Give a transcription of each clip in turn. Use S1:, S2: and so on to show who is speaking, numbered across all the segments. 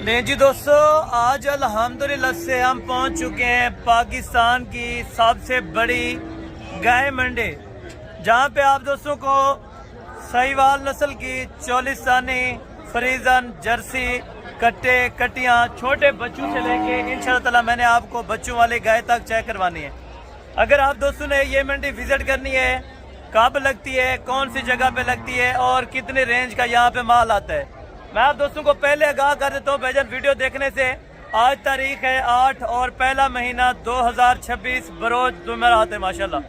S1: नहीं जी दोस्तों, आज अल्हम्दुलिल्लाह से हम पहुंच चुके हैं पाकिस्तान की सबसे बड़ी गाय मंडी, जहां पे आप दोस्तों को साहिवाल नस्ल की चोलिस्तानी, फ्रीजन, जर्सी, कट्टे, कटियां, छोटे बच्चों से लेके इंशाअल्लाह मैंने आपको बच्चों वाली गाय तक चेक करवानी है। अगर आप दोस्तों ने ये मंडी विजिट करनी है, कब लगती है, कौन सी जगह पे लगती है और कितने रेंज का यहाँ पे माल आता है, मैं आप दोस्तों को पहले आगाह कर देता हूँ। भाईजान वीडियो देखने से, आज तारीख है 8 और पहला महीना 2026 बरोज जुमेरात है। माशाल्लाह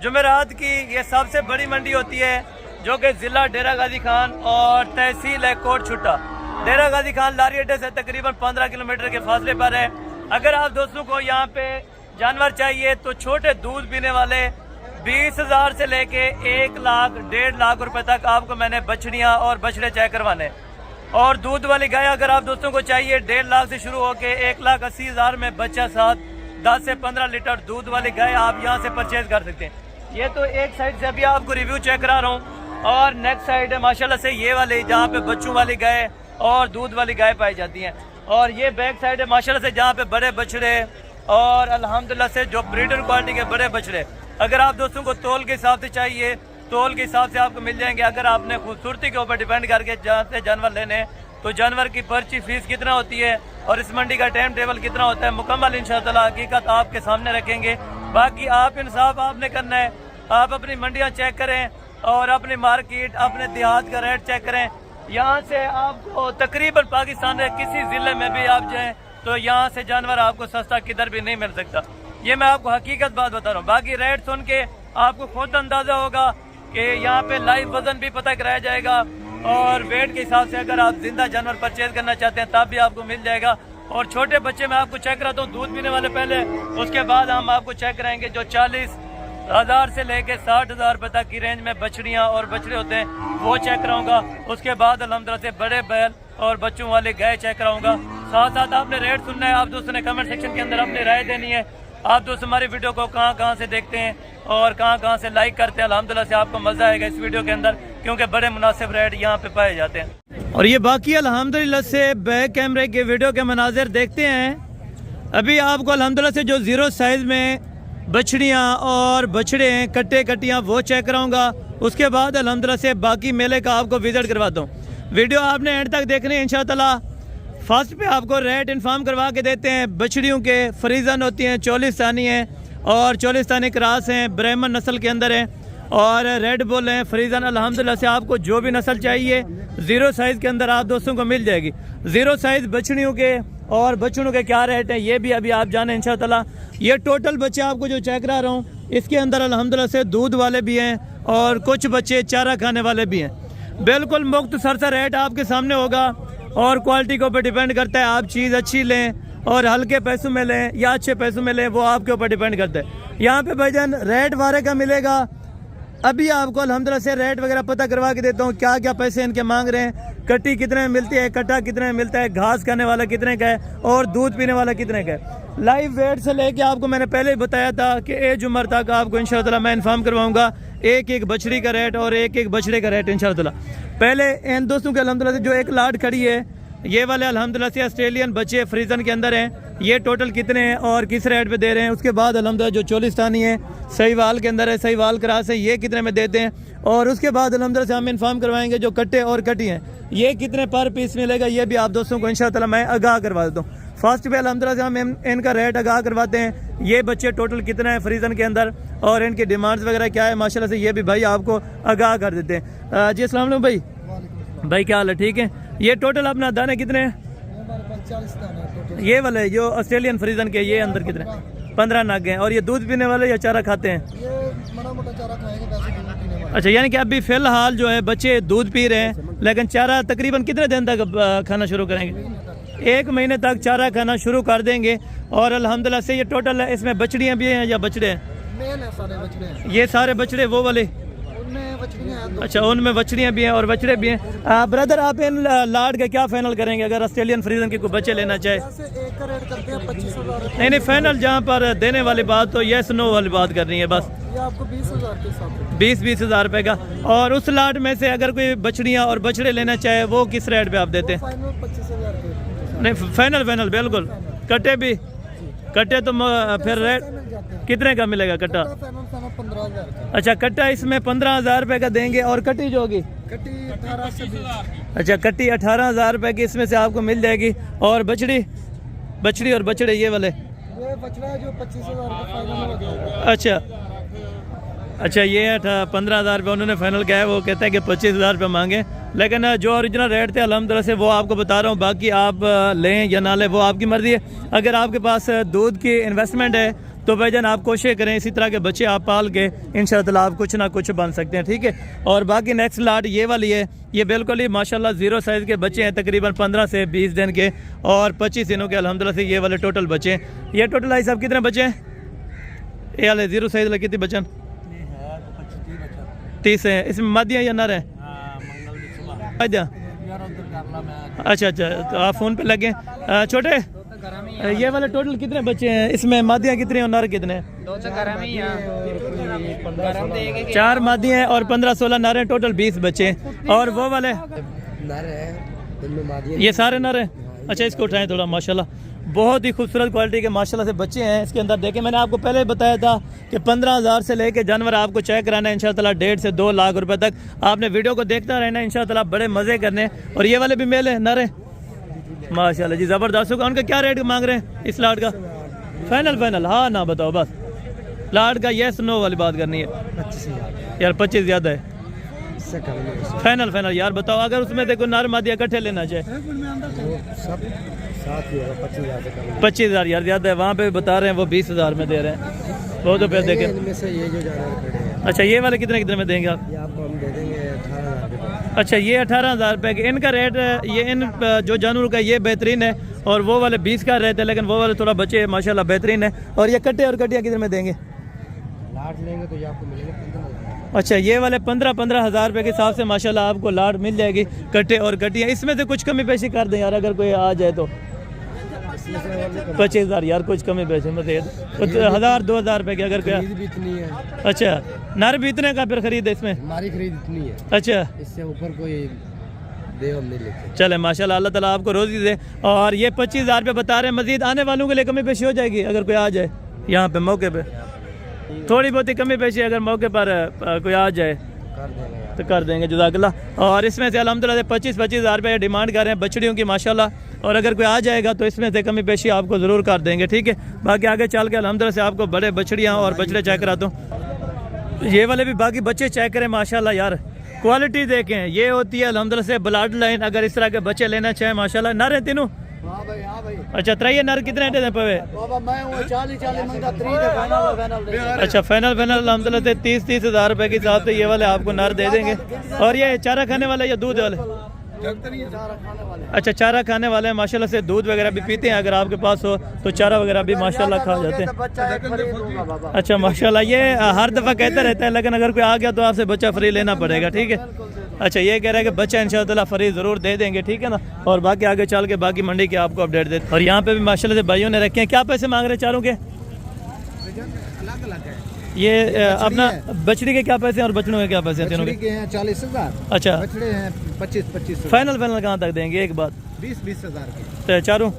S1: जुमेरात की ये सबसे बड़ी मंडी होती है, जो कि जिला डेरा गाजी खान और तहसील है कोट छुट्टा। डेरा गाजी खान लारी अड्डे से तकरीबन 15 किलोमीटर के फासले पर है। अगर आप दोस्तों को यहाँ पे जानवर चाहिए तो छोटे दूध पीने वाले 20,000 से लेके 1 लाख 1.5 लाख रुपए तक आपको मैंने बछड़ियाँ और बछड़े चेक करवाने। और दूध वाली गाय अगर आप दोस्तों को चाहिए 1.5 लाख से शुरू होके 1,80,000 में बच्चा साथ 10 से 15 लीटर दूध वाली गाय आप यहाँ से परचेज कर सकते हैं। ये तो एक साइड से अभी आपको रिव्यू चेक करा रहा हूँ, और नेक्स्ट साइड है माशाल्लाह से ये वाली, जहाँ पे बच्चों वाली गाय और दूध वाली गाय पाई जाती हैं। और ये बैक साइड है माशाल्लाह से, जहाँ पे बड़े बछड़े और अल्हम्दुलिल्लाह से जो ब्रीडर क्वालिटी के बड़े बछड़े, अगर आप दोस्तों को तोल के हिसाब से चाहिए, तोल के हिसाब से आपको मिल जाएंगे। अगर आपने खूबसूरती के ऊपर डिपेंड करके जहाँ से जानवर लेने, तो जानवर की पर्ची फीस कितना होती है और इस मंडी का टाइम टेबल कितना होता है, मुकम्मल इंशाअल्लाह हकीकत आपके सामने रखेंगे। बाकी आप इंसाफ आपने करना है, आप अपनी मंडियाँ चेक करें और अपनी मार्केट, अपने देहात का रेट चेक करें। यहाँ से आपको तकरीबन पाकिस्तान में किसी ज़िले में भी आप जाएँ तो यहाँ से जानवर आपको सस्ता किधर भी नहीं मिल सकता। ये मैं आपको हकीकत बात बता रहा हूँ। बाकी रेट सुन के आपको खुद अंदाजा होगा कि यहाँ पे लाइव वजन भी पता कराया जाएगा, और वेट के हिसाब से अगर आप जिंदा जानवर परचेज करना चाहते हैं तब भी आपको मिल जाएगा। और छोटे बच्चे मैं आपको चेक कराता हूँ, दूध पीने वाले पहले, उसके बाद हम आपको चेक कराएंगे जो 40,000 से लेके 60,000 रुपए तक की रेंज में बछड़ियाँ और बछड़े होते हैं, वो चेक कराऊंगा। उसके बाद अल्हम्दुलिल्लाह से बड़े बैल और बच्चों वाले गाय चेक कराऊंगा। साथ साथ आपने रेट सुनना है, आप दोस्तों ने कमेंट सेक्शन के अंदर अपनी राय देनी है। आप दोस्त हमारी वीडियो को कहाँ कहाँ से देखते हैं और कहाँ से लाइक करते हैं, अल्हम्दुलिल्लाह से आपको मजा आएगा इस वीडियो के अंदर, क्योंकि बड़े मुनासिब रेट यहाँ पे पाए जाते हैं। और ये बाकी अल्हम्दुलिल्लाह से बैक कैमरे के वीडियो के मनाजिर देखते हैं। अभी आपको अल्हम्दुलिल्लाह से जो 0 साइज में बछड़ियाँ और बछड़े हैं, कट्टे कटियाँ, वो चेक कराऊंगा। उसके बाद अल्हम्दुलिल्लाह से बाकी मेले का आपको विजिट करवाता हूँ। वीडियो आपने एंड तक देखनी है इंशाअल्लाह। फर्स्ट पे आपको रेट इन्फॉर्म करवा के देते हैं। बछड़ियों के फ्रीजन होती हैं, चोलिस्तानी हैं और चोलिस्तानी क्रॉस हैं, ब्राह्मण नस्ल के अंदर हैं, और रेड बुल हैं, फ्रीजन। अल्हम्दुलिल्लाह से आपको जो भी नस्ल चाहिए 0 साइज़ के अंदर आप दोस्तों को मिल जाएगी। 0 साइज़ बछड़ियों के और बछड़ों के क्या रेट हैं ये भी अभी आप जाने इंशाअल्लाह। ये टोटल बच्चे आपको जो चेक करा रहा हूँ, इसके अंदर अल्हम्दुलिल्लाह से दूध वाले भी हैं और कुछ बच्चे चारा खाने वाले भी हैं। बिल्कुल मुख्तसर सा रेट आपके सामने होगा, और क्वालिटी के ऊपर डिपेंड करता है। आप चीज़ अच्छी लें और हल्के पैसों में लें या अच्छे पैसों में लें, वो आपके ऊपर डिपेंड करता है। यहाँ पे भाईजान रेट वारे का मिलेगा। अभी आपको अल्हम्दुलिल्लाह से रेट वगैरह पता करवा के देता हूँ, क्या क्या पैसे इनके मांग रहे हैं, कट्टी कितने में मिलती है, कट्टा कितने में मिलता है, घास खाने वाला कितने का है और दूध पीने वाला कितने का है। लाइव वेट से लेके आपको मैंने पहले ही बताया था कि एज उम्र तक आपको इंशाअल्लाह मैं इन्फॉर्म करवाऊँगा एक एक बछड़ी का रेट और एक एक बछड़े का रेट इंशाअल्लाह। पहले इन दोस्तों के अल्हम्दुलिल्लाह से जो एक लाट खड़ी है, ये वाले अल्हम्दुलिल्लाह से ऑस्ट्रेलियन बच्चे फ्रीजन के अंदर हैं, ये टोटल कितने हैं और किस रेट पे दे रहे हैं। उसके बाद अल्हम्दुलिल्लाह जो चोलिस्तानी है, सहीवाल के अंदर है, सहीवाल क्रॉस है, ये कितने में देते हैं। और उसके बाद अल्हम्दुलिल्लाह से हम इन्फॉर्म करवाएंगे जो कट्टे और कटी हैं, ये कितने पर पीस मिलेगा, ये भी आप दोस्तों को इंशाअल्लाह मैं आगाह करवा देता हूँ। फर्स्ट पे अल्हम्दुलिल्लाह से हम इनका रेट आगाह करवाते हैं, ये बच्चे टोटल कितने हैं फ्रीजन के अंदर और इनकी डिमांड्स वगैरह क्या है, माशाल्लाह से ये भी भाई आपको आगाह कर देते हैं। जी अस्सलाम वालेकुम भाई, क्या हाल है, ठीक है। ये टोटल अपना दाने कितने हैं?
S2: 40 दाने।
S1: ये वाले जो ऑस्ट्रेलियन फ्रीजन के, ये अंदर कितने? 15 नाग हैं। और ये दूध पीने वाले या चारा खाते हैं?
S2: ये बड़ा मोटा चारा खाएंगे, वैसे दूध पीने वाले।
S1: अच्छा, यानी कि अभी फिलहाल जो है बच्चे दूध पी रहे हैं, लेकिन चारा तकरीबन कितने दिन तक खाना शुरू करेंगे? 1 महीने तक चारा खाना शुरू कर देंगे। और अल्हम्दुलिल्लाह से ये टोटल है, इसमें बछड़ियाँ भी हैं या बछड़े हैं?
S2: मेन है, सारे बछड़े हैं।
S1: ये सारे बछड़े वो वाले? अच्छा, उनमें बछड़ियाँ भी हैं और बछड़े भी हैं। ब्रदर आप इन लाड का क्या फाइनल करेंगे अगर ऑस्ट्रेलियन फ्रीजन के कोई बच्चे लेना चाहे?
S2: एक का रेट करते हैं 25,000।
S1: नहीं फाइनल जहाँ पर देने वाली बात तो यस नो वाली बात करनी है बस।
S2: ये आपको 20,000 के हिसाब से
S1: 20-20 हज़ार रुपये का। और उस लाट में से अगर कोई बछड़ियाँ और बछड़े लेना चाहे वो किस रेट पे आप देते हैं?
S2: फाइनल 25,000 के
S1: नहीं फाइनल बिल्कुल। कट्टे भी कट्टे तो फिर रेट
S2: मिल जाते हैं।
S1: कितने का मिलेगा कट्टा?
S2: फाइनल 15,000 का।
S1: अच्छा कट्टा इसमें 15,000 रुपये का देंगे। और कट्टी जो होगी
S2: कट्टी 18 से 20।
S1: अच्छा कट्टी 18,000 रुपये की इसमें से आपको मिल जाएगी। और बछड़ी और बछड़े ये वाले
S2: ये बछड़ा है जो 25,000 का फाइनल हो जाएगा।
S1: अच्छा ये 15,000 रुपये उन्होंने फाइनल किया है। वो कहते हैं कि 25,000 रुपये मांगे, लेकिन जो ओरिजिनल रेट थे अल्हम्दुलिल्लाह से वो आपको बता रहा हूँ। बाकी आप लें या ना लें वो आपकी मर्ज़ी है। अगर आपके पास दूध की इन्वेस्टमेंट है तो भाईजान आप कोशिश करें इसी तरह के बच्चे आप पाल के इंशाअल्लाह आप कुछ ना कुछ बन सकते हैं, ठीक है। और बाकी नेक्स्ट लाट ये वाली है, ये बिल्कुल ही माशाल्लाह ज़ीरो साइज़ के बच्चे हैं, तकरीबन 15 से 20 दिन के और 25 दिनों के अल्हम्दुलिल्लाह से ये वाले टोटल बच्चे हैं। ये टोटल आई साहब कितने बच्चे हैं? ये वाले ज़ीरो साइज़ वाले कितने बच्चन? 30 है। इसमें मादियाँ या नर है? अच्छा तो आप फ़ोन पे लगे। छोटे ये वाले टोटल कितने बच्चे हैं? इसमें मादियाँ कितने और नर कितने हैं? 4 मादियाँ हैं और 15-16 नर हैं, टोटल 20 बच्चे हैं। और वो वाले
S2: नर है,
S1: ये सारे नर हैं। अच्छा इसको उठाएं थोड़ा। माशाल्लाह बहुत ही खूबसूरत क्वालिटी के माशाल्लाह से बच्चे हैं इसके अंदर। देखें मैंने आपको पहले बताया था कि 15,000 से लेके जानवर आपको चेक कराना है इंशाअल्लाह 1.5 से 2 लाख रुपए तक। आपने वीडियो को देखता रहना इंशाअल्लाह, बड़े मज़े करने। और ये वाले भी मेल है नर है माशाल्लाह जी, ज़बरदस्त होगा। उनका क्या रेट मांग रहे हैं इस लाट का? फाइनल हाँ ना बताओ बस। लाट का येस नो वाली बात करनी है
S2: 25,000
S1: यार, 25 ज़्यादा है।
S2: इससे कम नहीं।
S1: फाइनल यार बताओ। अगर उसमें देखो नर मादिया इकट्ठे लेना चाहे
S2: सब साथ ही होगा 25,000 से कम।
S1: 25,000 यार ज़्यादा है। वहाँ पे बता रहे हैं वो 20,000 में दे रहे हैं। वो तो फिर देखें।
S2: इनमें से ये जो जानवर खड़े हैं,
S1: अच्छा ये वाले कितने में देंगे आप?
S2: ये आपको हम दे देंगे 18,000 के।
S1: अच्छा ये 18,000 रुपये के इनका रेट। ये इन जो जानवर का ये बेहतरीन है और वो वाले 20 का रहते हैं, लेकिन वो वाले थोड़ा बच्चे माशाल्लाह बेहतरीन है। और ये कट्टे और कटियाँ कितने में देंगे?
S2: लाट लेंगे तो ये आपको मिलेंगे 15,000।
S1: अच्छा ये वाले 15 हज़ार रुपये के हिसाब से माशाल्लाह आपको लाट मिल जाएगी, कट्टे और कटियाँ। इसमें से कुछ कमी पेशी कर दें यार, अगर कोई आ जाए तो। 25,000 यार कुछ कमी पेशी में दे दो। 1,000-2,000 रुपये की अगर कोई।
S2: खरीद भी इतनी है।
S1: अच्छा नर भी इतने का फिर खरीद है इसमें?
S2: हमारी खरीद इतनी है,
S1: अच्छा
S2: इससे ऊपर कोई दे हम नहीं लेते।
S1: चले माशाल्लाह, अल्लाह ताला आपको रोज़ी दे। और ये 25,000 रुपये बता रहे हैं। मजीद आने वालों के लिए कमी पेशी हो जाएगी अगर कोई आ जाए यहाँ पे मौके पे? थोड़ी बहुत ही कमी पेशी अगर मौके पर कोई आ जाए
S2: कर देंगे यार।
S1: तो कर देंगे जज़ाकल्लाह। और इसमें से अल्हम्दुलिल्लाह 25,000 रुपये डिमांड कर रहे हैं बछड़ियों की माशाल्लाह। और अगर कोई आ जाएगा तो इसमें से कमी पेशी आपको ज़रूर कर देंगे, ठीक है। बाकी आगे चल के अल्हम्दुलिल्लाह से आपको बड़े बछड़ियाँ और बछड़े चेक कराता हूँ। ये वाले भी बाकी बच्चे चेक करें माशाल्लाह यार, क्वालिटी देखें। ये होती है अल्हम्दुलिल्लाह से ब्लड लाइन। अगर इस तरह के बच्चे लेना चाहें माशाल्लाह। नर है तीनों?
S2: हाँ भाई, हाँ भाई।
S1: अच्छा त्रैये नर कितने दे पवे?
S2: बाबा मैं वो 40 मंगा 3 दे फाइनल।
S1: अच्छा फाइनल अल्हम्दुलिल्लाह से 30 हज़ार रुपये के हिसाब से ये वाले आपको नर दे देंगे। और ये चारा खाने वाले या दूध वाले? अच्छा चारा खाने वाले हैं माशाल्लाह से, दूध वगैरह भी पीते हैं। अगर आपके पास हो तो चारा वगैरह भी माशाल्लाह खा जाते हैं। अच्छा माशाल्लाह ये हर दफ़ा कहता रहता है, लेकिन अगर कोई आ गया तो आपसे बच्चा फ्री लेना पड़ेगा, ठीक है। अच्छा ये कह रहा है कि बच्चा इंशाअल्लाह फ्री ज़रूर दे देंगे, ठीक है ना। और बाकी आगे चल के बाकी मंडी के आपको अपडेट देते। और यहाँ पे भी माशाल्लाह से भाइयों ने रखे हैं। क्या पैसे मांग रहे हैं चारों के? ये अपना बछड़ी के क्या पैसे हैं और बछड़ों के क्या पैसे हैं? तीनों के
S2: हैं 40,000।
S1: अच्छा
S2: बछड़े हैं 25,000।
S1: फाइनल कहाँ तक देंगे? एक बात
S2: 20,000 के।
S1: तो चारों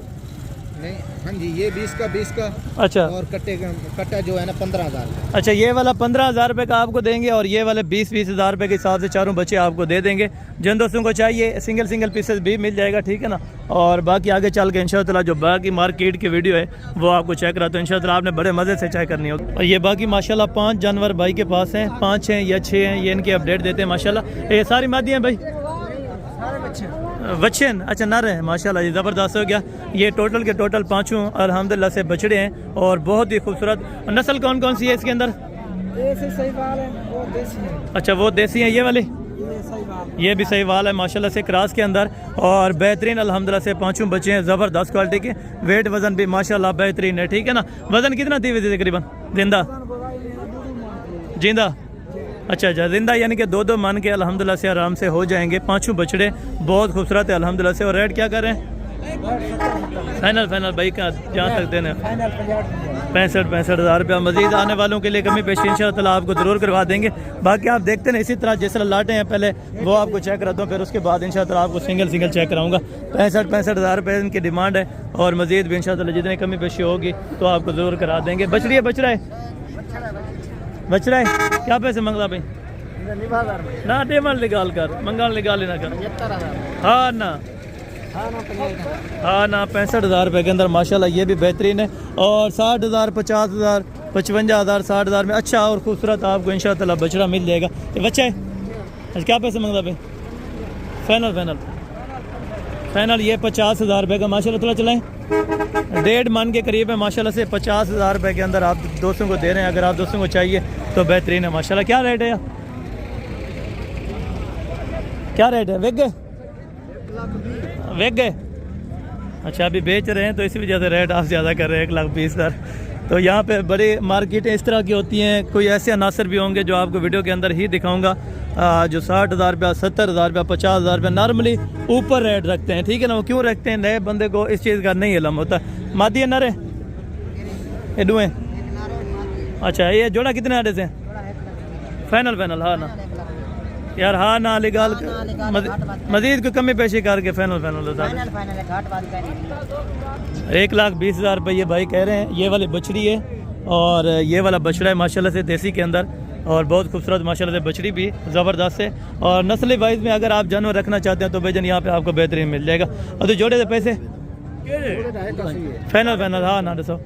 S2: नहीं हाँ जी, ये 20 का
S1: अच्छा।
S2: और कट्टा जो है ना 15,000 का।
S1: अच्छा ये वाला 15,000 रुपये का आपको देंगे और ये वाले 20 हज़ार रुपये के हिसाब से चारों बच्चे आपको दे देंगे। जिन दोस्तों को चाहिए सिंगल पीसेस भी मिल जाएगा, ठीक है ना। और बाकी आगे चल के इंशाअल्लाह जो बाकी मार्केट की वीडियो है वो आपको चेक करा, तो इंशाअल्लाह आपने बड़े मज़े से चेक करनी होगी। और ये बाकी माशाल्लाह 5 जानवर भाई के पास हैं, 5 हैं या 6 हैं, ये इनकी अपडेट देते हैं माशाल्लाह। ये सारी मादी हैं भाई? बच्चे हैं? अच्छा नर है माशाल्लाह जी, ज़बरदस्त हो गया। ये टोटल के टोटल 5 अल्हम्दुलिल्लाह से बछड़े हैं और बहुत ही खूबसूरत। नस्ल कौन कौन सी है इसके अंदर?
S2: सहीवाल है, वो देसी है।
S1: अच्छा वो देसी हैं। ये वाली? ये भी सहीवाल है माशाल्लाह से, क्रॉस के अंदर। और बेहतरीन अल्हम्दुलिल्लाह से 5 बच्चे हैं, ज़बरदस्त क्वालिटी के। वेट वज़न भी माशाल्लाह बेहतरीन है, ठीक है ना। वज़न कितना थी वैसे तकरीबन जिंदा? अच्छा जिंदा यानी कि 2-2 मन के अल्हम्दुलिल्लाह से आराम से हो जाएंगे। 5 बछड़े बहुत खूबसूरत है अल्हम्दुलिल्लाह से। और रेट क्या कर रहे हैं? फाइनल फाइनल भाई का जहाँ तक देना
S2: फाइनल
S1: 65 हज़ार रुपया। मजीद आने वालों के लिए कमी पेशी इंशाअल्लाह आपको ज़रूर करवा देंगे। बाकी आप देखते हैं इसी तरह जैसे लाटे हैं पहले वो आपको चेक कराता हूँ, फिर उसके बाद इंशाअल्लाह आपको सिंगल सिंगल चेक कराऊंगा। 65 हज़ार रुपये इनकी डिमांड है और मजीद भी इंशाअल्लाह जितनी कमी पेशी होगी तो आपको ज़रूर करा देंगे। बछड़ी है बछड़ा है क्या पैसे मंगला भाई? ना डेमल निकाल कर मंगाल निकाल लेना कर। हाँ ना 65 हज़ार रुपये के अंदर माशाल्लाह ये भी बेहतरीन है। और 60 हज़ार 50 हज़ार 55 हज़ार 60 हज़ार में अच्छा और खूबसूरत आपको इंशाअल्लाह बछड़ा मिल जाएगा। ये बच्चा है अच्छा क्या पैसे मंगता भाई? फाइनल ये 50 हज़ार रुपये का माशाल्लाह। थोड़ा चलाएं 1.5 मन के करीब है माशाल्लाह से। 50 हज़ार रुपये के अंदर आप दोस्तों को दे रहे हैं। अगर आप दोस्तों को चाहिए तो बेहतरीन है माशाल्लाह। क्या रेट है? क्या रेट है? वेग गए अच्छा अभी बेच रहे हैं तो इसी वजह से रेट आप ज़्यादा कर रहे हैं 1,20,000। तो यहाँ पे बड़ी मार्केटें इस तरह की होती हैं। कोई ऐसे अनासर भी होंगे जो आपको वीडियो के अंदर ही दिखाऊंगा जो 60 हज़ार रुपया 70 हज़ार रुपया 50 हज़ार रुपया नॉर्मली ऊपर रेट रखते हैं। ठीक है ना, वो क्यों रखते हैं? नए बंदे को इस चीज़ का नहीं इलम होता। मादी है नरे ये डुए अच्छा ये जोड़ा कितने आटे से? फाइनल हाँ ना यार हाँ ना गाल मजीद को कमी पेशी करके फाइनल 1,20,000 रुपये ये भाई कह रहे हैं। ये वाली बछड़ी है और ये वाला बछड़ा है माशाल्लाह से देसी के अंदर और बहुत खूबसूरत माशाल्लाह से बछड़ी भी ज़बरदस्त है। और नस्ल वाइज में अगर आप जानवर रखना चाहते हैं तो भाईजान यहाँ पे आपको बेहतरीन मिल जाएगा। और तो जोड़े से पैसे फाइनल हाँ ना दसो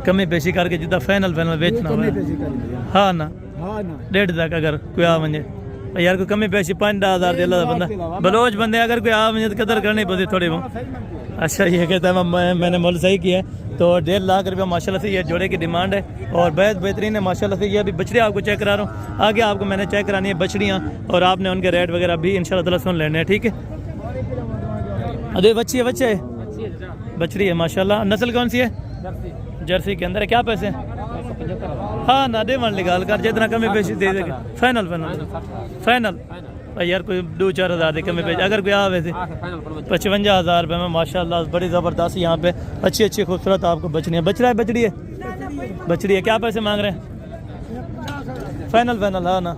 S1: कमी पेशी करके जितना फाइनल बेचना हुआ हाँ ना 1.5 तक अगर कोई आ वजे यार कोई कमी पेशी 5-10 हज़ार दिला बंदा बलोच बंदे अगर कोई आ वजे तो कदर करनी पड़ती थोड़ी बहुत। अच्छा ये कहता है मैंने मोल सही किया है। तो 1.5 लाख रुपया माशाल्लाह से ये जोड़े की डिमांड है और बहुत बेहतरीन है माशाल्लाह से। ये अभी बछड़ी आपको चेक करा रहा हूँ, आगे आपको मैंने चेक करानी है बछड़ियाँ और आपने उनके रेट वगैरह भी इंशाल्लाह सुन लेने हैं। ठीक है अरे बच्ची है बछड़ी है माशाल्लाह। नस्ल कौन सी है? जर्सी के अंदर है। क्या पैसे? हाँ ना दे मन निकाल कर जितना कमी पेशी दे देंगे। फाइनल यार कोई 2-4 हज़ार दे कमी पेशी अगर कोई आ वैसे 55 हज़ार रुपये में माशाल्लाह बड़ी ज़बरदस्त यहाँ पे अच्छी खूबसूरत आपको बछड़ी है। बछड़ी है क्या पैसे मांग रहे हैं? फाइनल हाँ ना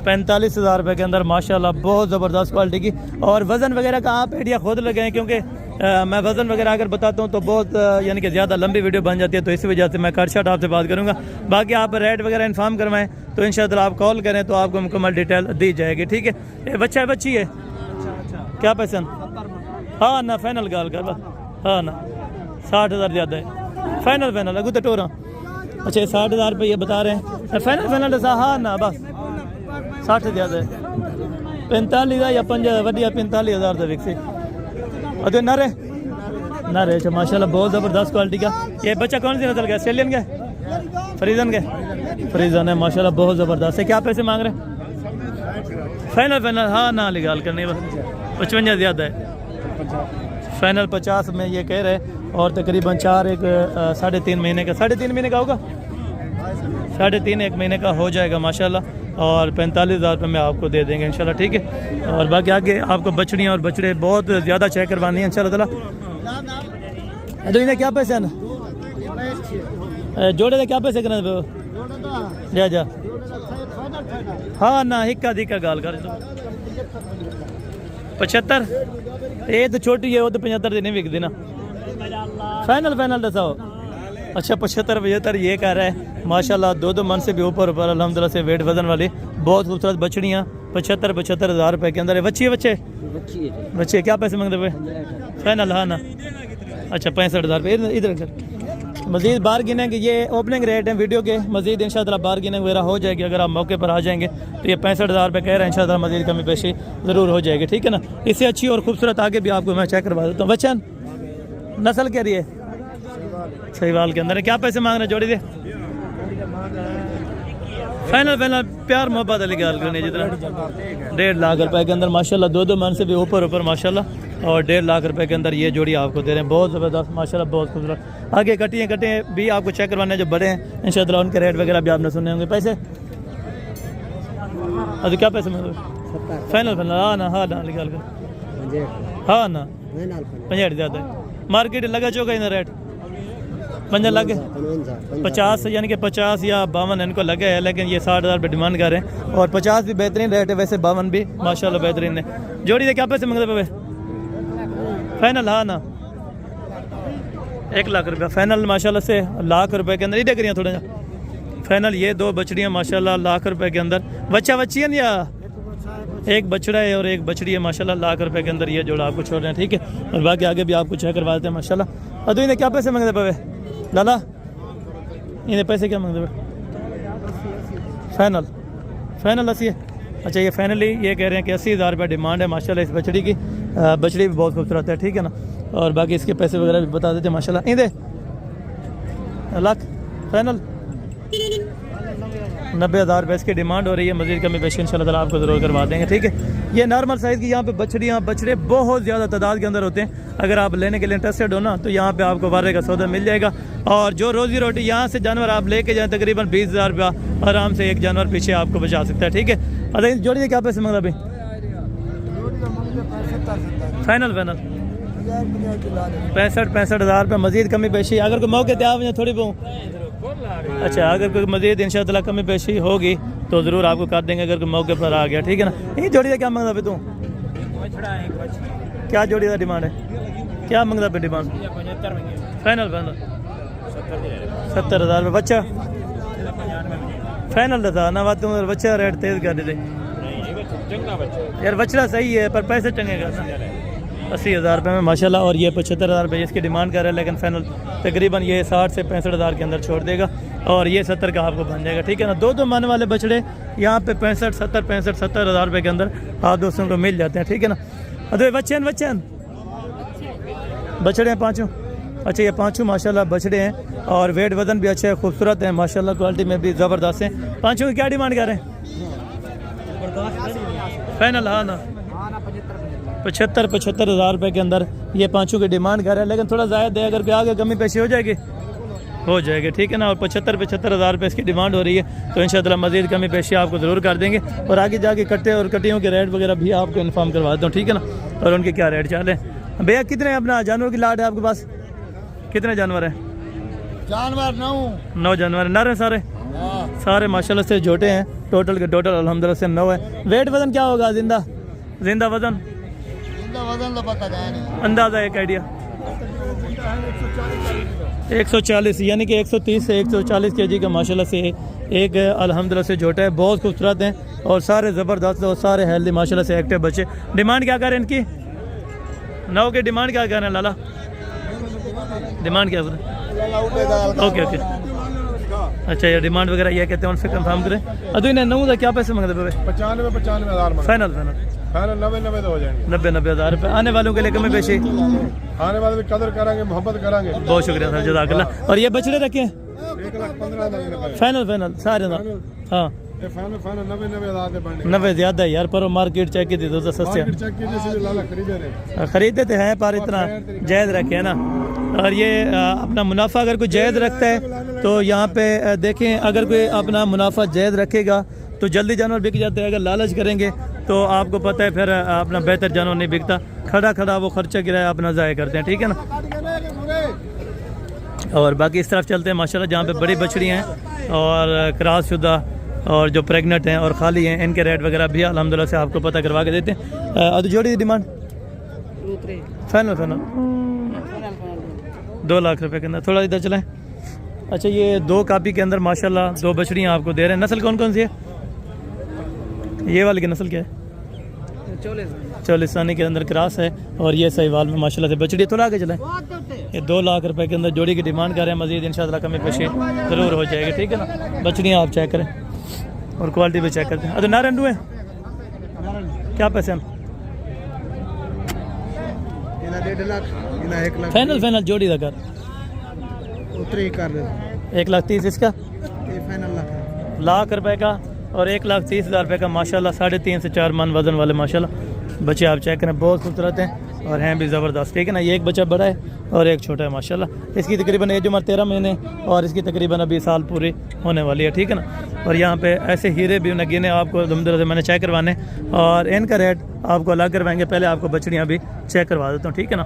S1: 45 हज़ार रुपये के अंदर माशाल्लाह बहुत ज़बरदस्त क्वालिटी की। और वज़न वगैरह का आप आइडिया खुद लगाएं क्योंकि मैं वज़न वगैरह अगर बताता हूँ तो बहुत यानी कि ज़्यादा लंबी वीडियो बन जाती है। तो इसी वजह से मैं कट शॉट आपसे बात करूँगा। बाकी आप रेट वगैरह इन्फॉर्म करवाएं तो इंशाअल्लाह आप कॉल करें तो आपको मुकम्मल डिटेल दी जाएगी। ठीक है ये बच्चा है बच्ची है क्या पैसा? हाँ ना फाइनल गाल कर बस हाँ ना 60 हज़ार ज़्यादा है। फाइनल अगू तो टोरा अच्छा 60 हज़ार रुपये ये बता रहे हैं। फाइनल हाँ ना बस 60 ज़्यादा है 45 या 45 हज़ार से विकसी अरे नरे अच्छा माशाल्लाह बहुत ज़बरदस्त क्वालिटी का। ये बच्चा कौन सी नस्ल का? ऑस्ट्रेलियन का फ्रीजन है माशाल्लाह बहुत ज़बरदस्त है। क्या पैसे मांग रहे हैं? फाइनल हाँ ना गाल करनी बस 55 ज़्यादा है। फाइनल 50 में ये कह रहे और तकरीबन 3.5 महीने का 3.5 महीने का होगा 3.5 महीने का हो जाएगा माशाल्लाह। और 45 हज़ार रुपये में आपको दे देंगे इंशाल्लाह। ठीक है और बाकी आगे आपको बछड़ियाँ और बछड़े बहुत ज़्यादा चेक करवानी है इंशाल्लाह ताला। तो इन्हें क्या पैसे ना जोड़े के क्या पैसे करना जा हाँ ना हिक्का दिक्का गाल कर 75 ये तो छोटी है वो तो 75 दिन नहीं बिकती ना। फाइनल दसाओ अच्छा 75 ये कह रहा है माशाल्लाह 2 मन से भी ऊपर अल्हम्दुलिल्लाह से वेट वजन वाली बहुत खूबसूरत बछड़ियाँ 75 हज़ार रुपये के अंदर है। बच्चे क्या पैसे मांगते हुए? फाइनल हाँ ना अच्छा 65 हज़ार रुपये। इधर मज़ीद बारगेनिंग ये ओपनिंग रेट है वीडियो के। मज़ीद इंशाअल्लाह बारगेनिंग वगैरह हो जाएगी अगर आप मौके पर आ जाएंगे तो ये 65 हज़ार रुपये कह रहे हैं इंशाअल्लाह मज़ीद कमी पेशी ज़रूर हो जाएगी। ठीक है ना, इससे अच्छी और खूबसूरत आगे भी आपको मैं चेक करवा देता हूँ। बच्चन नस्ल कह रही है सहीवाल के अंदर है। क्या पैसे मांग रहे हैं जोड़ी दे? फाइनल प्यार मोहब्बत वाली गाल करनी जितना 1.5 लाख रुपए के अंदर माशाल्लाह 2 मन से भी ऊपर माशाल्लाह और 1.5 लाख रुपए के अंदर ये जोड़ी आपको दे रहे हैं। बहुत ज़बरदस्त माशाल्लाह बहुत खूबसूरत। आगे कटिए भी आपको चेक करवाने जो बड़े हैं इंशाअल्लाह उनके रेट वगैरह भी आपने सुने होंगे। पैसे अभी क्या पैसे मांग रहे? फाइनल हाँ ना गाल कर हाँ ना 50 ज़्यादा है मार्केट लगा चौका इन रेट 50 लगे 50 यानी कि 50 या 52 इनको लगे है, लेकिन ये 60,000 रुपये डिमांड कर रहे हैं। और 50 भी बेहतरीन रेट है, वैसे 52 भी माशाल्लाह बेहतरीन है। जोड़ी दे क्या पैसे मंगते पे फाइनल? हाँ ना 1 लाख रुपया फाइनल माशाल्लाह से, लाख रुपए के अंदर ही देख रही हैं थोड़ा फाइनल। ये 2 बछड़ियाँ माशाल्लाह लाख रुपए के अंदर, बच्चा बच्ची है या एक बछड़ा है और एक बछड़ी है माशाल्लाह, लाख रुपए के अंदर ये जोड़ा आपको छोड़ रहे हैं, ठीक है। और बाकी आगे भी आपको चेक करवा देते हैं माशाल्लाह। अदू इन्हें क्या पैसे मंगते पे लाला? इन्हें पैसे क्या मंगते पे? फाइनल 80 है। अच्छा ये फाइनली ये कह रहे हैं कि 80,000 रुपये डिमांड है माशाल्लाह इस बछड़ी की। बछड़ी भी बहुत खूबसूरत है, ठीक है ना। और बाकी इसके पैसे वगैरह भी बता देते हैं माशाल्लाह। इन्हें लाख फाइनल 90,000 रुपये इसकी डिमांड हो रही है। मज़ीद कमी पेशी इंशाल्लाह ताला आपको ज़रूर करवा देंगे, ठीक है। ये नॉर्मल साइज़ की यहाँ पे बछड़ियाँ बछड़े बहुत ज़्यादा तादाद के अंदर होते हैं। अगर आप लेने के लिए इंटरेस्टेड हो ना तो यहाँ पे आपको वारे का सौदा मिल जाएगा। और जो रोज़ी रोटी यहाँ से जानवर आप लेके जाएँ तकरीबन 20,000 रुपया आराम से एक जानवर पीछे आपको बचा सकता है, ठीक है। अरे जोड़ी क्या पैसे मंगा भाई? फाइनल 65,000 रुपये मज़ीद कमी पेशी अगर कोई मौके पर आप थोड़ी बहुत। अच्छा अगर कोई मज़ीद इंशाअल्लाह कमी पेशी होगी तो ज़रूर आपको कर देंगे अगर कोई मौके पर आ गया, ठीक है ना। ये जोड़ी का क्या मंगता पे तू? क्या जोड़ी का डिमांड है? क्या मंगता पे डिमांड? फाइनल 70,000 रुपये बच्चा फाइनल था ना बात तुम बच्चा रेट तेज़ कर देते यार। बछड़ा सही है पर पैसे चंगे करना 80,000 रुपये में माशाल्लाह। और ये 75,000 रुपये इसकी डिमांड कर रहा है, लेकिन फाइनल तकरीबन ये 60 से 65,000 के अंदर छोड़ देगा। और ये 70 का आपको बन जाएगा, ठीक है ना। 2 मन वाले बछड़े यहाँ पे 65,000 रुपये के अंदर आप दोस्तों को मिल जाते हैं, ठीक है ना। अरे बच्चे बछड़े हैं 5। अच्छा ये 5 माशाल्लाह बछड़े हैं और वेट वजन भी अच्छा है, खूबसूरत है माशाल्लाह, क्वालिटी में भी ज़बरदस्त है। 5 की क्या डिमांड कर रहे हैं? फाइनल हाँ ना 75,000 रुपये के अंदर ये 5 की डिमांड कर रहे हैं, लेकिन थोड़ा ज़्यादा है। अगर कोई आगे कमी पेशी हो जाएगी, ठीक है ना। और 75,000 रुपये इसकी डिमांड हो रही है, तो इंशाअल्लाह मज़ीद कमी पेशी आपको ज़रूर कर देंगे। और आगे जाके कट्टे और कटियों के रेट वगैरह भी आपको इन्फॉर्म करवा देता हूँ, ठीक है ना। और उनके क्या रेट चाल है। भैया कितने अपना जानवर की लाट है आपके पास? कितने जानवर हैं?
S2: जानवर
S1: 9 जानवर नर हैं सारे माशाल्लाह से छोटे हैं। टोटल अल्हम्दुलिल्लाह से 9 है। वेट वजन क्या होगा जिंदा वजन
S2: तो पता नहीं,
S1: अंदाज़ा एक आइडिया 140 यानी कि 130 से 140 kg का माशाल्लाह से एक अल्हम्दुलिल्लाह से छोटा है। बहुत खूबसूरत हैं और सारे ज़बरदस्त और सारे हेल्दी माशाल्लाह से एक्टिव बच्चे। डिमांड क्या करें इनकी? 9 की डिमांड क्या करें लाला? डिमांड क्या करें? ओके अच्छा ये डिमांड वगैरह ये कहते हैं उनसे कंफर्म करें। अभी इन्हें 9 का क्या पैसे मांगते पे?
S2: 95,000
S1: फाइनल
S2: 90,000 तो हो जाएंगे।
S1: 90,000 रुपये। आने वालों के लिए कमी पेशी
S2: आने वाले भी कदर करेंगे, मोहब्बत करेंगे।
S1: बहुत शुक्रिया सर, जज़ाकल्लाह। और ये बछड़े रखे हैं
S2: 1,15,000
S1: फाइनल सारे ना? हाँ 90 ज़्यादा है यार, पर मार्केट चेक की थी तो सस्ते खरीदते थे हैं, पर इतना जायज़ रखे है ना। और ये अपना मुनाफा अगर कोई जायज़ रखता है तो यहाँ पे देखें, अगर कोई अपना मुनाफा जायज़ रखेगा तो जल्दी जानवर बिक जाते हैं। अगर लालच करेंगे तो आपको पता है फिर अपना बेहतर जानवर नहीं बिकता। खड़ा वो खर्चा किराया अपना ज़ाया करते हैं, ठीक है ना। और बाकी इस तरफ चलते हैं माशाल्लाह, जहाँ पे बड़ी बछड़ियाँ हैं और क्रॉस शुदा और जो प्रेग्नेंट हैं और खाली हैं, इनके रेट वगैरह भी अल्हम्दुलिल्लाह से आपको पता करवा के देते हैं। अब जोड़ी की डिमांड फाइनल 2 लाख रुपए के अंदर। थोड़ा इधर चलाएं। अच्छा ये 2 कापी के अंदर माशाल्लाह 2 बछड़ियाँ आपको दे रहे हैं। नस्ल कौन सी है? ये वाली की नस्ल क्या है? चौलिस्तानी के अंदर क्रॉस है और ये सहीवाल में माशाल्लाह से बछड़ी। थोड़ा आगे चलाएं। ये 2 लाख रुपए के अंदर जोड़ी की डिमांड कर रहे हैं। मज़ीद इंशाअल्लाह कमी पेशी ज़रूर हो जाएगी, ठीक है ना। बछड़ियाँ आप चेक करें और क्वालिटी भी चेक करते हैं। अच्छा नारंडू है क्या पैसे हम?
S2: 1.5 लाख 1 लाख
S1: फाइनल जोड़ी का कर 1,30,000 इसका लाख रुपए का और 1,30,000 रुपये का माशाल्लाह 3.5 से 4 मन वजन वाले माशाल्लाह बच्चे आप चेक करें, बहुत खूबसूरत हैं और हैं भी ज़बरदस्त, ठीक है ना। ये एक बच्चा बड़ा है और एक छोटा है माशाल्लाह। इसकी तकरीबन एज उम्र 13 महीने और इसकी तकरीबन अभी साल पूरी होने वाली है, ठीक है ना। और यहाँ पे ऐसे हीरे भी उन्हें गिने आपको अलहमदुलिल्लाह से मैंने चेक करवाने और इनका रेट आपको अलग करवाएंगे। पहले आपको बछड़ियाँ भी चेक करवा देता हूँ, ठीक है ना।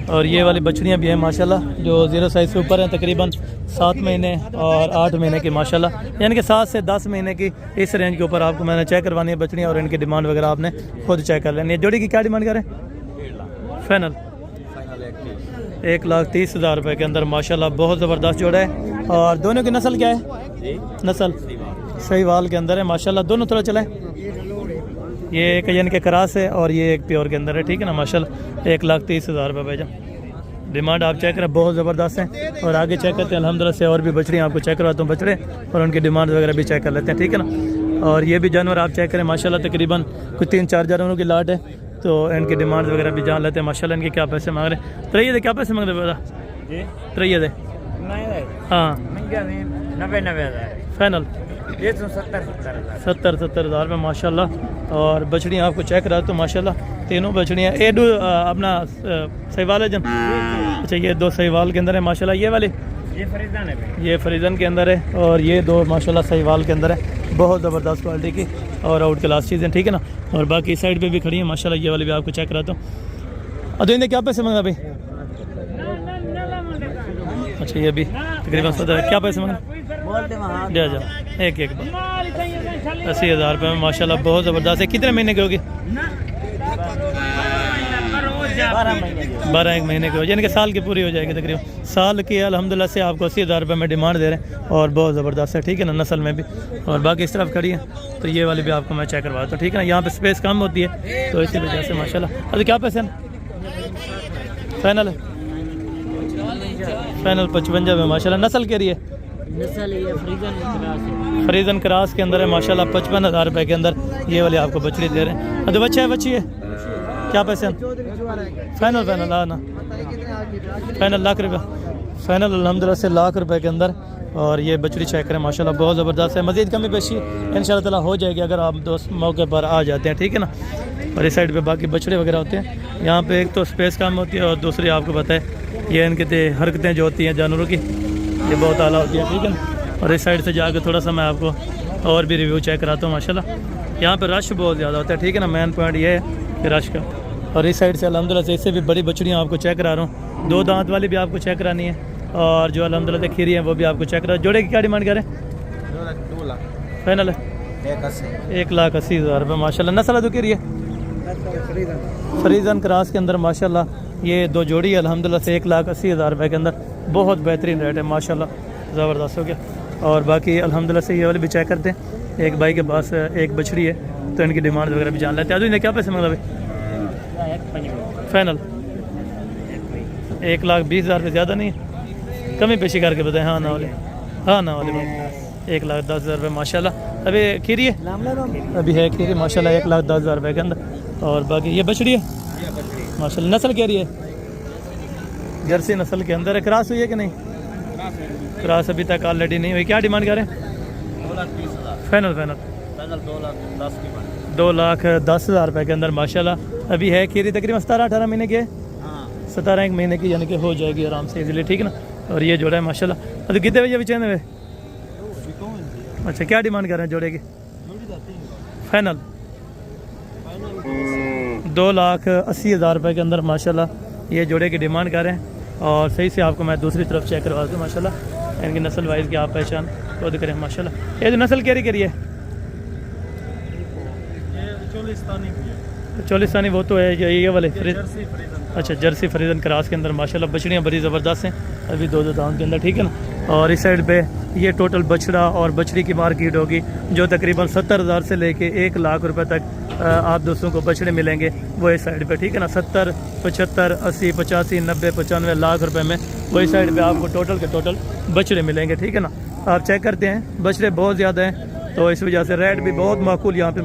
S1: और ये वाली बछड़ियाँ भी हैं माशाल्लाह जो 0 साइज़ से ऊपर हैं, तकरीबन 7 महीने और 8 महीने की माशाल्लाह, यानी कि 7 से 10 महीने की इस रेंज के ऊपर आपको मैंने चेक करवानी है बछड़ियाँ और इनकी डिमांड वगैरह आपने खुद चेक कर लेनी है। जोड़ी की क्या डिमांड करें? फाइनल 1,30,000 रुपये के अंदर माशाल्लाह, बहुत ज़बरदस्त जोड़ा है। और दोनों की नस्ल क्या है? नस्ल सहीवाल के अंदर है माशाल्लाह, दोनों थोड़ा चलाएं। ये एक यानी के क्रास है और ये एक प्योर के अंदर है, ठीक है ना माशाल्लाह। 1,30,000 रुपये भेजा। डिमांड आप चेक करें, बहुत ज़बरदस्त हैं। और आगे चेक करते हैं अल्हम्दुलिल्लाह से और भी बछड़ियाँ आपको चेक करवाता हूँ बछड़े और उनकी डिमांड वगैरह भी चेक कर लेते हैं, ठीक है ना। और ये भी जानवर आप चेक करें माशाल्लाह, तकरीबन कुछ 3-4 जानवरों की लाट है, तो इनकी डिमांड वगैरह भी जान लेते हैं माशाल्लाह। इनके क्या पैसे मांग रहे? त्रैया दे क्या पैसे मांग रहे बेटा? त्रैया दे हाँ
S2: 90,000
S1: फाइनल
S2: 70,000
S1: रुपये माशाल्लाह। और बछड़ियाँ आपको चेक करा तो माशाल्लाह तीनों बछड़ियाँ अपना सहीवाल है जन। अच्छा ये 2 सहीवाल के अंदर है माशाल्लाह। ये वाली ये फरीजन के अंदर है और ये 2 माशाल्लाह सहीवाल के अंदर है, बहुत ज़बरदस्त क्वालिटी की और आउट क्लास चीज़ें, ठीक है ना। और बाकी इस साइड पे भी खड़ी है माशाल्लाह। ये वाली भी आपको चेक कराता हूँ। और इन्हें क्या पैसे मांगा भाई? अच्छा ये भी तकरीबन 17 क्या पैसे मांगा? दे जाओ एक 80,000 रुपये में माशाल्लाह, बहुत ज़बरदस्त है। कितने महीने की होगी? 12 महीने की हो, यानी कि साल की पूरी हो जाएगी तकरीबन। साल की अल्हम्दुलिल्लाह से आपको 80,000 रुपये में डिमांड दे रहे हैं और बहुत ज़बरदस्त है, ठीक है ना, नस्ल में भी। और बाकी इस तरफ खड़ी है तो ये वाली भी आपको मैं चेक करवाता हूँ, ठीक है ना। यहाँ पे स्पेस कम होती है तो इसी वजह से माशाल्लाह। अरे क्या पैसे हैं? फाइनल है फाइनल 55 में माशाल्लाह। नस्ल के रही है फरीजन क्रास के अंदर है माशाल्लाह। 55,000 रुपये के अंदर ये वाली आपको बछड़ी दे रहे हैं। अरे बच्चा है बच्ची है क्या पैसे? फाइनल ना फाइनल लाख रुपये फाइनल अल्हम्दुलिल्लाह से लाख रुपए के अंदर। और ये बछड़ी चेक करें माशाल्लाह, बहुत ज़बरदस्त है। मज़ीद कमी पेशी इंशाअल्लाह ताला हो जाएगी अगर आप दोस्त मौके पर आ जाते हैं, ठीक है ना। और इस साइड पे बाकी बछड़े वगैरह होते हैं। यहाँ पे एक तो स्पेस कम होती है और दूसरी आपको पता है ये इनके हरकतें जो होती हैं जानवरों की ये बहुत आला होती है, ठीक है ना। और इस साइड से जाकर थोड़ा सा मैं आपको और भी रिव्यू चेक कराता हूँ माशाल्लाह। यहाँ पे रश बहुत ज़्यादा होता है, ठीक है ना, मेन पॉइंट ये है कि रश का। और इस साइड से अल्हम्दुलिल्लाह से इससे भी बड़ी बछड़ियाँ आपको चेक करा रहा हूँ। 2 दांत वाली भी आपको चेक करानी है और जो अल्हम्दुलिल्लाह से खीरी है वो भी आपको चेक करा। जोड़े की क्या डिमांड करें?
S2: 2 लाख
S1: फाइनल है 1,80,000 रुपये माशाल्लाह। नस्ल तो रही है फरीजन क्रास के अंदर माशाल्लाह। ये 2 जोड़ी है अल्हम्दुलिल्लाह से 1,80,000 रुपये के अंदर, बहुत बेहतरीन रेट है माशाल्लाह, ज़बरदस्त हो गया। और बाकी अल्हम्दुलिल्लाह से ये वाले भी चेक करते हैं। एक भाई के पास एक बछड़ी है तो इनकी डिमांड वगैरह भी जान लेते हैं। इन्हें क्या पैसे मांगा भाई? फाइनल 1,20,000 रुपये ज़्यादा नहीं है, कमी पेशी करके बताएं। हाँ ना वाले भाई 1,10,000 रुपये माशाल्लाह। अभी खीरी है अभी है खीरी माशाल्लाह 1,10,000 रुपये के अंदर। और बाकी ये बछड़ी है माशाल्लाह। नस्ल क्या रही है? जर्सी नस्ल के अंदर है। क्रॉस हुई है कि नहीं? क्रॉस अभी तक ऑलरेडी नहीं हुई। क्या डिमांड करें?
S2: 2,20,000
S1: फाइनल 2,10,000 रुपये के अंदर माशाल्लाह। अभी है खीरी तकरीबन 17-18 महीने की है। 17 महीने की यानी कि हो जाएगी आराम से इजीली, ठीक है ना। और ये जोड़ा है माशाल्लाह। अरे कितने बजे बेचे हुए? अच्छा क्या डिमांड कर रहे हैं जोड़े की? फाइनल 2,80,000 रुपये के अंदर माशाल्लाह ये जोड़े की डिमांड कर रहे हैं। और सही से आपको मैं दूसरी तरफ चेक करवा दूँ माशाल्लाह। इनकी नस्ल वाइज की आप पहचान खुद करें माशाल्लाह। ये जो नस्ल कैरी करी है चोलिस्तानी वो तो है ये वाले अच्छा जर्सी फरीजन क्रास के अंदर माशाल्लाह बछड़ियाँ बड़ी ज़बरदस्त हैं। अभी 2 दांत के अंदर, ठीक है ना। और इस साइड पे ये टोटल बछड़ा और बछड़ी की मार्केट होगी जो तकरीबन 70,000 से लेके 1,00,000 रुपये तक आप दोस्तों को बछड़े मिलेंगे वो इस साइड पे, ठीक है ना। 70, 75, 80, 85, 90, 95 लाख रुपए में वही साइड पे आपको टोटल के टोटल बछड़े मिलेंगे, ठीक है ना। आप चेक करते हैं बछड़े बहुत ज़्यादा हैं तो इस वजह से रेट भी बहुत माकूल यहाँ पे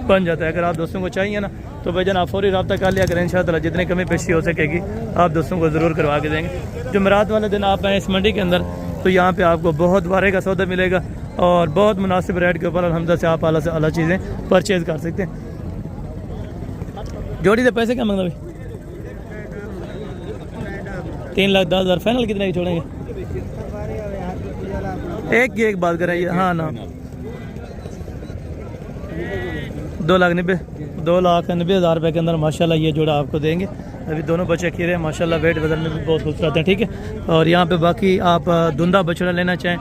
S1: बन जाता है। अगर आप दोस्तों को चाहिए ना तो भाईजान आप फौरी रब्ता कर लिया करें, इंशाअल्लाह जितनी कमी पेशी हो सकेगी आप दोस्तों को ज़रूर करवा के देंगे। जुमेरात वाले दिन आप आएँ इस मंडी के अंदर तो यहाँ पे आपको बहुत वारे का सौदा मिलेगा और बहुत मुनासिब रेट के ऊपर अल्हम्दुलिल्लाह से आप आला से आला चीज़ें परचेज़ कर सकते हैं। जोड़ी के पैसे क्या मांगता भाई? 3,10,000 फाइनल कितने की छोड़ेंगे? एक की एक बात कराइए। हाँ ना 2,90,000 रुपये के अंदर माशाल्लाह ये जोड़ा आपको देंगे। अभी दोनों बच्चे खीरे हैं माशाल्लाह, वेट वजन में भी बहुत खूबसूरत हैं। ठीक है, और यहाँ पे बाकी आप धुंधा बछड़ा लेना चाहें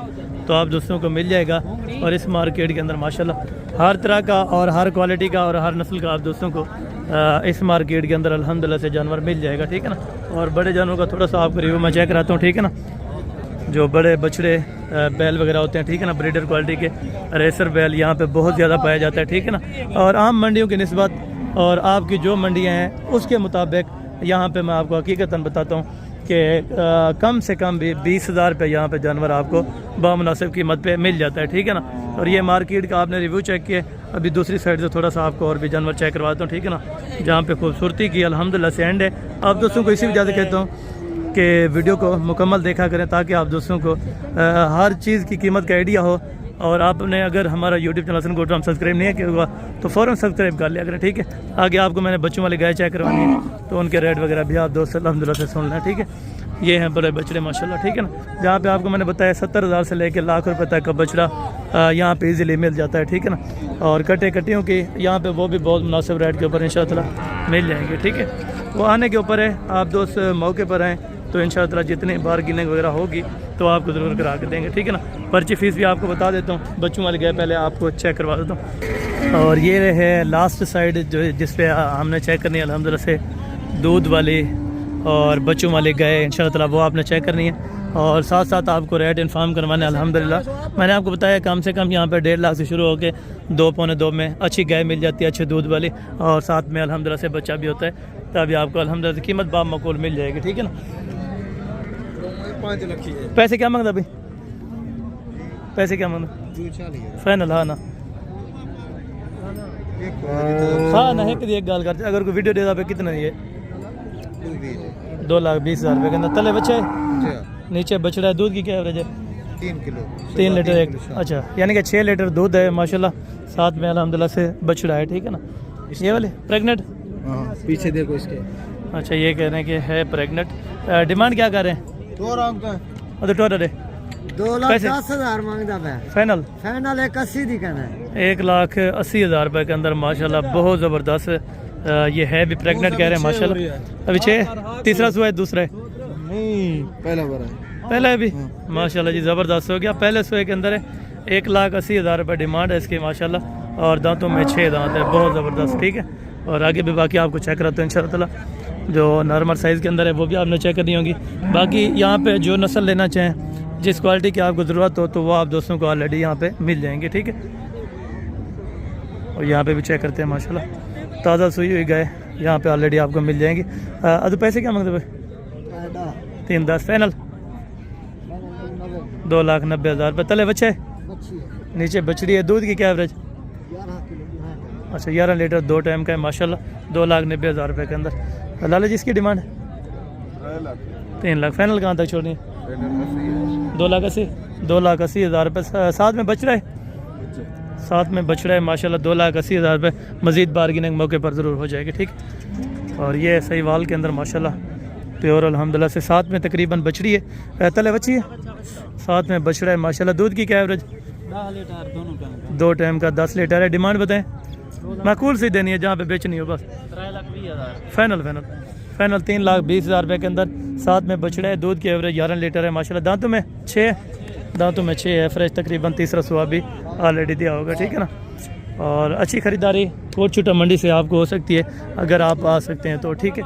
S1: तो आप दोस्तों को मिल जाएगा। और इस मार्केट के अंदर माशाल्लाह हर तरह का और हर क्वालिटी का और हर नस्ल का आप दोस्तों को इस मार्केट के अंदर अल्हम्दुलिल्लाह से जानवर मिल जाएगा। ठीक है ना, और बड़े जानवरों का थोड़ा सा आपको रिव्यू मैं चेक कराता हूँ। ठीक है ना, जो बड़े बछड़े बैल वगैरह होते हैं, ठीक है ना, ब्रीडर क्वालिटी के रेसर बैल यहाँ पे बहुत ज़्यादा पाया जाता है। ठीक है ना, और आम मंडियों की निस्बत और आपकी जो मंडियाँ हैं उसके मुताबिक यहाँ पे मैं आपको हकीकतन बताता हूँ कि कम से कम भी 20,000 रुपये यहाँ पे जानवर आपको बामुनासिब कीमत पे मिल जाता है। ठीक है ना, और ये मार्केट का आपने रिव्यू चेक किया। अभी दूसरी साइड से थोड़ा सा आपको और भी जानवर चेक करवाता हूँ। ठीक है ना, जहाँ पे खूबसूरती की अल्हम्दुलिल्लाह से एंड है। आप दोस्तों को इसी वजह से कहता हूँ कि वीडियो को मुकम्मल देखा करें ताकि आप दोस्तों को हर चीज़ की कीमत का आइडिया हो। और आपने अगर हमारा यूट्यूब चैनल हसन गोटराम सब्सक्राइब नहीं किया होगा तो फ़ौरन सब्सक्राइब कर लिया करें। ठीक है, आगे आपको मैंने बच्चों वाली गाय चेक करवानी है तो उनके रेट वगैरह भी आप दोस्त अल्हम्दुलिल्लाह से सुन लें। ठीक है, ये हैं बड़े बछड़े माशाल्लाह। ठीक है ना, जहाँ पे आपको मैंने बताया 70,000 से लेकर लाख रुपए तक का बछड़ा यहाँ पे इजीली मिल जाता है। ठीक है ना, और कटियों की यहाँ पे वो भी बहुत मुनासिब रेट के ऊपर इंशाअल्लाह मिल जाएंगे। ठीक है, वो आने के ऊपर है, आप दोस्त मौके पर आएँ तो इंशाअल्लाह जितनी बार्गेनिंग वगैरह होगी तो आपको ज़रूर करा के देंगे। ठीक है ना, पर्ची फ़ीस भी आपको बता देता हूँ। बच्चों वाले गए पहले आपको चेक करवा देता हूँ। और ये है लास्ट साइड जो जिस पे हमने चेक करनी है अल्हम्दुलिल्लाह से दूध वाली और बच्चों वाले गए इंशाअल्लाह वो आपने चेक करनी है। और साथ साथ आपको रेट इन्फॉर्म करवाने अल्हम्दुलिल्लाह मैंने आपको बताया कम से कम यहाँ पे 1.5 लाख से शुरू होकर 2-2.25 में अच्छी गाय मिल जाती है, अच्छे दूध वाली, और साथ में अल्हम्दुलिल्लाह से बच्चा भी होता है, तभी आपको अल्हम्दुलिल्लाह कीमत बाप मकूल मिल जाएगी। ठीक है ना,
S2: 5 लाख की है।
S1: पैसे क्या मांगता भाई? पैसे क्या मांगता? फाइनल? हाँ ना हाँ ना एक गाल कर, अगर कोई वीडियो देता पे कितना ये 2,20,000 रुपये के अंदर तले बच्चे है, नीचे बछड़ा है। दूध की क्या एवरेज है?
S2: 3 किलो
S1: 3 लीटर एक। अच्छा, यानी कि 6 लीटर दूध है माशाल्लाह, साथ में अल्हम्दुलिल्लाह से बछड़ा है। ठीक है ना, ये वाले प्रेग्नेंट?
S2: पीछे देखो इसके।
S1: अच्छा, ये कह रहे हैं कि है प्रेग्नेंट। डिमांड क्या कर रहे हैं?
S2: 2 लाख का
S1: तो टोटल है
S2: 2,10,000 मांगता है।
S1: फाइनल?
S2: फाइनल 81 दी कहना है।
S1: 1,80,000 रुपये के अंदर माशाल्लाह बहुत ज़बरदस्त। ये है भी प्रेग्नेंट कह रहे हैं माशाल्लाह। अभी 6 तीसरा सुआ है, दूसरा है?
S2: नहीं, पहला बार है।
S1: पहला है भी माशाल्लाह जी, ज़बरदस्त हो गया। पहले सुए के अंदर है 1,80,000 रुपये डिमांड है इसकी माशाल्लाह, और दांतों में 6 दांत है, बहुत ज़बरदस्त। ठीक है, और आगे भी बाकी आपको चेक कराते हैं इंशाअल्लाह। जो नॉर्मल साइज़ के अंदर है वो भी आपने चेक करनी होगी। बाकी यहाँ पे जो नस्ल लेना चाहें, जिस क्वालिटी की आपको ज़रूरत हो तो वो आप दोस्तों को ऑलरेडी यहाँ पे मिल जाएंगे। ठीक है, और यहाँ पे भी चेक करते हैं माशाल्लाह, ताज़ा सुई हुई गाय यहाँ पे ऑलरेडी आपको मिल जाएंगी। अदू पैसे क्या मांगते भाई? 3,10 फाइनल? 2,90,000 रुपये तले बच्चे, नीचे बछड़ी है। दूध की क्या एवरेज? अच्छा, 11 लीटर 2 टाइम का है माशाल्लाह, 2,90,000 रुपये के अंदर। लाला जी इसकी डिमांड? 3 लाख। फाइनल कहाँ तक छोड़नी है? 2,80,000 रुपये। साथ में बछड़ा है? साथ में बछड़ा है माशाल्लाह, 2,80,000 रुपये। मज़ीद बार्गेनिंग मौके पर ज़रूर हो जाएगी। ठीक, और ये सहीवाल के अंदर माशाल्लाह प्योर अल्हम्दुलिल्लाह से, साथ में तकरीबन बछड़ी है, तले बच्ची है, साथ में बछड़ा है माशाल्लाह। दूध की क्या एवरेज?
S2: 10 लीटर दोनों का।
S1: 2 टाइम का 10 लीटर है। डिमांड बताएं? माकूल सी देनी है, जहाँ पे बेचनी हो बस।
S2: 3,20,000
S1: फाइनल? 3,20,000 रुपये के अंदर, साथ में बछड़ा है। दूध की एवरेज 11 लीटर है माशाल्लाह। दांतों में 6 है, फ्रेश तकरीबन तीसरा सुआ भी ऑलरेडी दिया होगा। ठीक है ना, और अच्छी ख़रीदारी कोट छुटा मंडी से आपको हो सकती है अगर आप आ सकते हैं तो। ठीक है,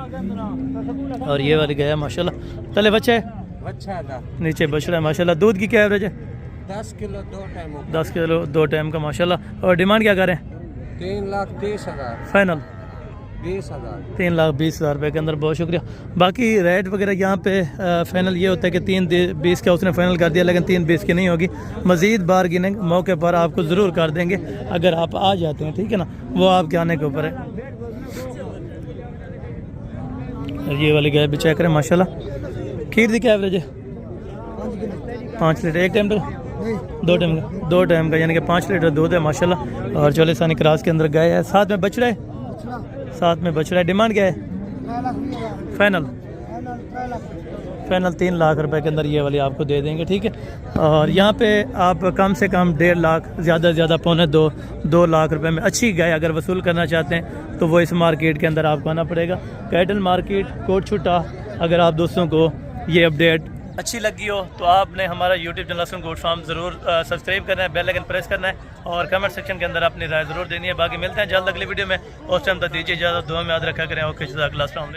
S1: और ये वाली गया माशाल्लाह, तले बच्चे है, नीचे बछड़ा है माशाल्लाह। दूध की क्या एवरेज है?
S2: 10 किलो 2 टाइम।
S1: 10 किलो 2 टाइम का माशाल्लाह। और डिमांड क्या करें?
S2: 3,30,000
S1: फाइनल?
S2: 20,000
S1: 3,20,000 रुपये के अंदर। बहुत शुक्रिया। बाकी रेट वगैरह यहाँ पे फाइनल ये होता है कि 3,20 का उसने फाइनल कर दिया, लेकिन 3,20 की नहीं होगी। मज़ीद बार्गेनिंग मौके पर आपको ज़रूर कर देंगे अगर आप आ जाते हैं। ठीक है ना, वो आपके आने के ऊपर है। ये वाली गाय भी चेक करें माशाल्लाह। खीर दी क्या एवरेज है? 5 लीटर एक टाइम का? 2 टाइम का? 2 टाइम का, यानी कि 5 लीटर दूध है माशाल्लाह। और चौलिसानी क्रास के अंदर गाय है, साथ में बछड़ा है। साथ में बछड़ा है। डिमांड क्या है?
S2: 3 लाख भी है।
S1: फाइनल?
S2: 3 लाख।
S1: फाइनल 3 लाख रुपए के अंदर ये वाली आपको दे देंगे, ठीक है। और यहाँ पे आप कम से कम 1.5 लाख, ज़्यादा से ज़्यादा 2.25 लाख रुपए में अच्छी गाय अगर वसूल करना चाहते हैं तो वो इस मार्केट के अंदर आपको आना पड़ेगा। कैटल मार्केट कोट छुट्टा। अगर आप दोस्तों को ये अपडेट अच्छी लगी हो तो आपने हमारा यूट्यूब चैनल लसन गोट फार्म ज़रूर सब्सक्राइब करना है, बेल आइकन प्रेस करना है और कमेंट सेक्शन के अंदर अपनी राय ज़रूर देनी है। बाकी मिलते हैं जल्द अगली वीडियो में। उस टाइम तक दीजिए इजाज़त, दुआ में याद रखा करें। ओके, जज़ाकल्लाह। अस्सलाम वालेकुम।